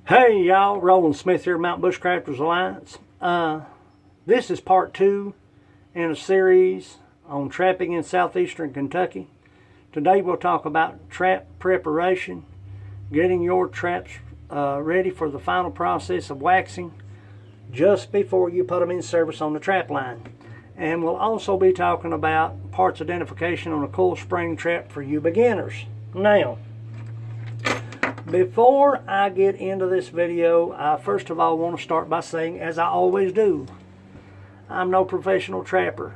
Hey y'all, Roland Smith here, Mountain Bushcrafters Alliance. This is part 2 in a series on trapping in southeastern Kentucky. Today we'll talk about trap preparation, getting your traps ready for the final process of waxing just before you put them in service on the trap line. And we'll also be talking about parts identification on a coil spring trap for you beginners. Now, before I get into this video, I first of all want to start by saying, as I always do, I'm no professional trapper,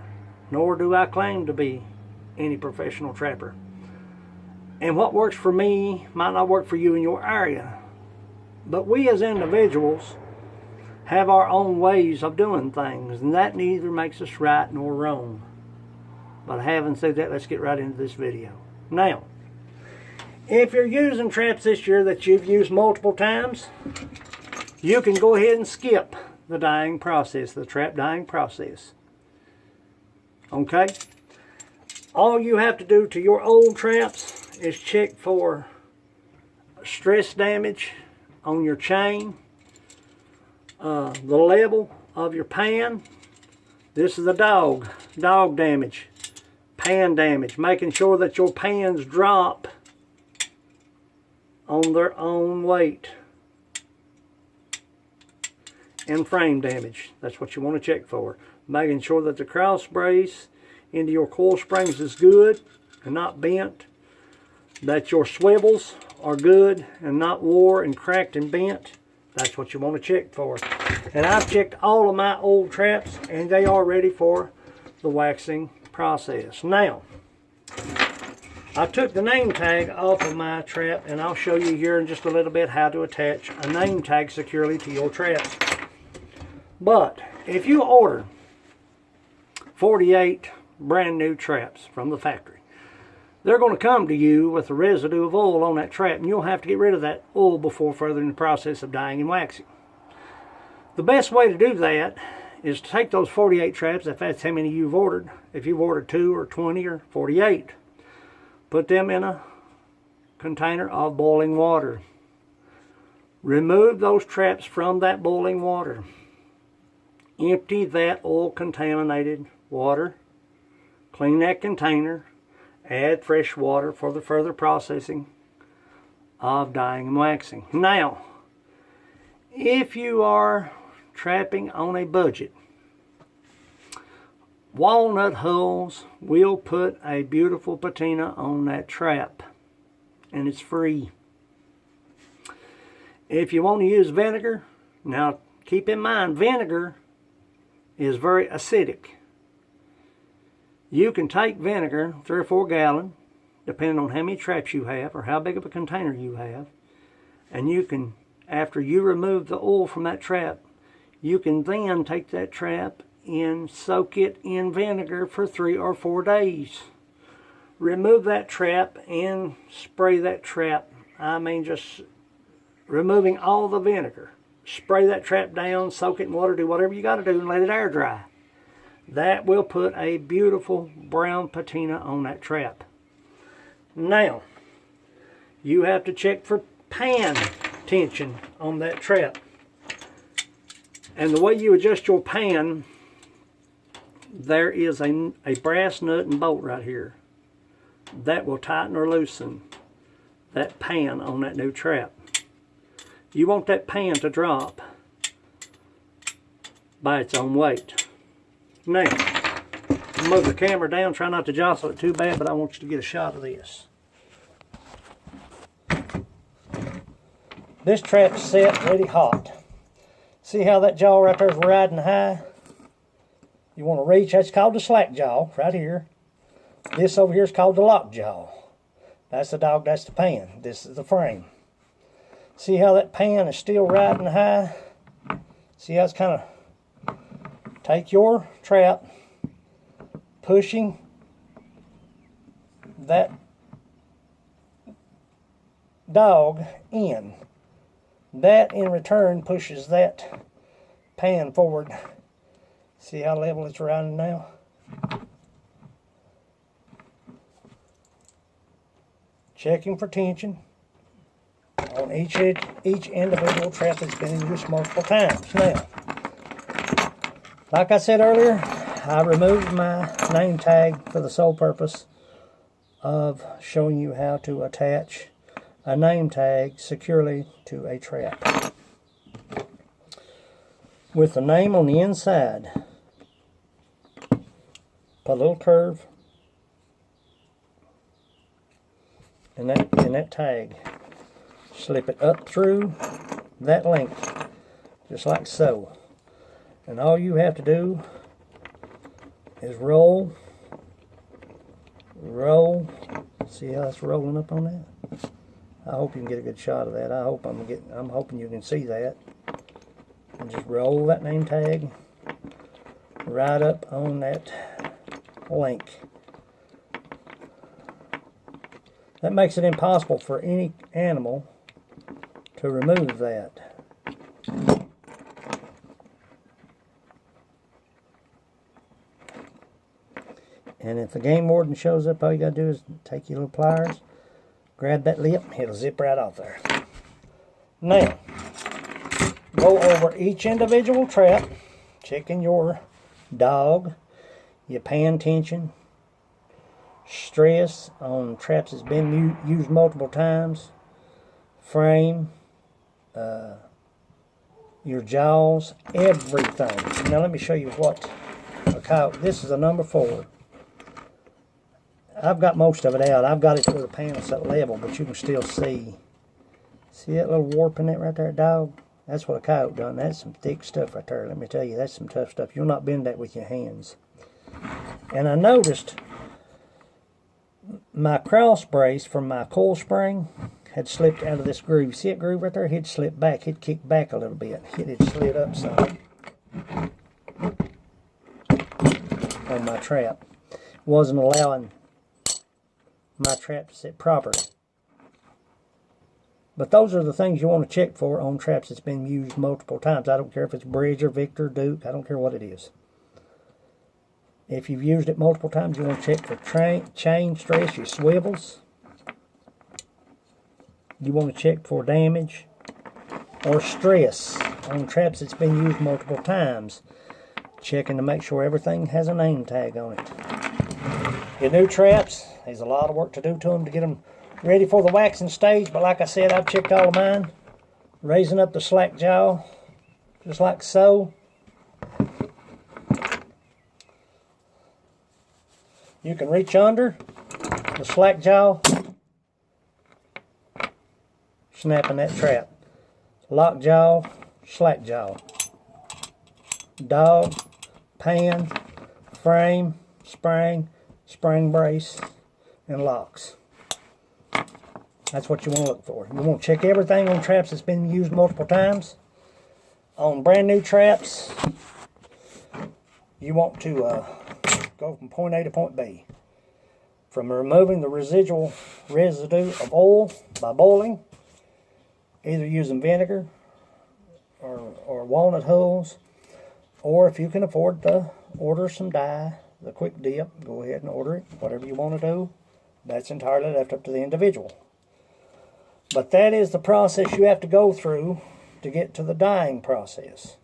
nor do I claim to be any professional trapper. And what works for me might not work for you in your area. But we as individuals have our own ways of doing things, and that neither makes us right nor wrong. But having said that, let's get right into this video. Now, if you're using traps this year that you've used multiple times, you can go ahead and skip the dyeing process, the trap dyeing process. Okay? All you have to do to your old traps is check for stress damage on your chain, the level of your pan. This is the dog damage, pan damage, making sure that your pans drop on their own weight. And frame damage, that's what you want to check for. Making sure that the cross brace into your coil springs is good and not bent, that your swivels are good and not wore and cracked and bent. That's what you want to check for. And I've checked all of my old traps and they are ready for the waxing process. Now, I took the name tag off of my trap, and I'll show you here in just a little bit how to attach a name tag securely to your traps. But if you order 48 brand new traps from the factory, they're going to come to you with a residue of oil on that trap, and you'll have to get rid of that oil before furthering the process of dyeing and waxing. The best way to do that is to take those 48 traps, if that's how many you've ordered, if you've ordered 2 or 20 or 48, put them in a container of boiling water. Remove those traps from that boiling water. Empty that oil-contaminated water. Clean that container. Add fresh water for the further processing of dyeing and waxing. Now, if you are trapping on a budget, Walnut Hulls will put a beautiful patina on that trap, and it's free. If you want to use vinegar, now keep in mind vinegar is very acidic. You can take vinegar, 3 or 4 gallon, depending on how many traps you have or how big of a container you have, and you can, after you remove the oil from that trap, you can then take that trap and soak it in vinegar for 3 or 4 days. Remove that trap and spray that trap. I mean, just removing all the vinegar. Spray that trap down, soak it in water, do whatever you got to do, and let it air dry. That will put a beautiful brown patina on that trap. Now, you have to check for pan tension on that trap. And the way you adjust your pan, there is a brass nut and bolt right here that will tighten or loosen that pan on that new trap. You want that pan to drop by its own weight. Now, move the camera down, try not to jostle it too bad, but I want you to get a shot of this. This trap's set ready hot. See how that jaw right there is riding high? You want to reach, that's called the slack jaw, right here. This over here is called the lock jaw. That's the dog, that's the pan. This is the frame. See how that pan is still riding high? See how it's kind of, take your trap, pushing that dog in. That in return pushes that pan forward. See how level it's riding now? Checking for tension. on each individual trap that's been in use multiple times. Now, like I said earlier, I removed my name tag for the sole purpose of showing you how to attach a name tag securely to a trap. With the name on the inside, put a little curve in that tag. Slip it up through that length, just like so. And all you have to do is roll. See how it's rolling up on that? I hope you can get a good shot of that. I'm hoping you can see that. And just roll that name tag right up on that link. That makes it impossible for any animal to remove that. And if the game warden shows up, all you gotta do is take your little pliers, grab that lip, it'll zip right off there. Now, go over each individual trap, checking your dog, your pan tension, stress on traps that's been used multiple times, frame, your jaws, everything. Now let me show you what a coyote. This is a number 4. I've got most of it out. I've got it to the panel's at level, but you can still see. See that little warp in that right there, dog? That's what a coyote done. That's some thick stuff right there. Let me tell you, that's some tough stuff. You'll not bend that with your hands. And I noticed my cross brace from my coil spring had slipped out of this groove. See that groove right there? He'd slipped back. He'd kicked back a little bit. It had slid up some on my trap. Wasn't allowing my trap to sit properly. But those are the things you want to check for on traps that's been used multiple times. I don't care if it's Bridge or Victor, Duke. I don't care what it is. If you've used it multiple times, you want to check for chain stress, your swivels. You want to check for damage or stress on traps that's been used multiple times. Checking to make sure everything has a name tag on it. Your new traps, there's a lot of work to do to them to get them ready for the waxing stage, but like I said, I've checked all of mine. Raising up the slack jaw, just like so. You can reach under the slack jaw, snapping that trap. Lock jaw, slack jaw. Dog, pan, frame, spring brace, and locks. That's what you want to look for. You want to check everything on traps that's been used multiple times. On brand new traps, you want to go from point A to point B. From removing the residual residue of oil by boiling, either using vinegar or walnut hulls, or if you can afford to order some dye, the quick dip, go ahead and order it. Whatever you want to do, that's entirely left up to the individual. But that is the process you have to go through to get to the dyeing process.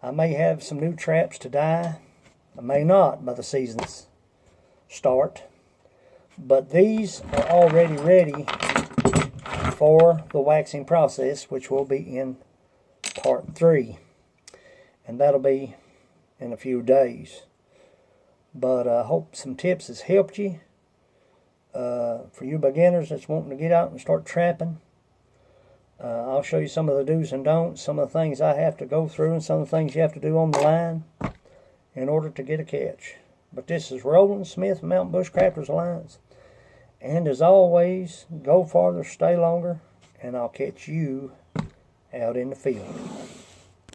I may have some new traps to dye. I may not by the season's start. But these are already ready for the waxing process, which will be in part 3. And that'll be in a few days. But I hope some tips has helped you. For you beginners that's wanting to get out and start trapping, I'll show you some of the do's and don'ts, some of the things I have to go through, and some of the things you have to do on the line in order to get a catch. But this is Roland Smith, Mountain Bushcrafters Alliance. And as always, go farther, stay longer, and I'll catch you out in the field.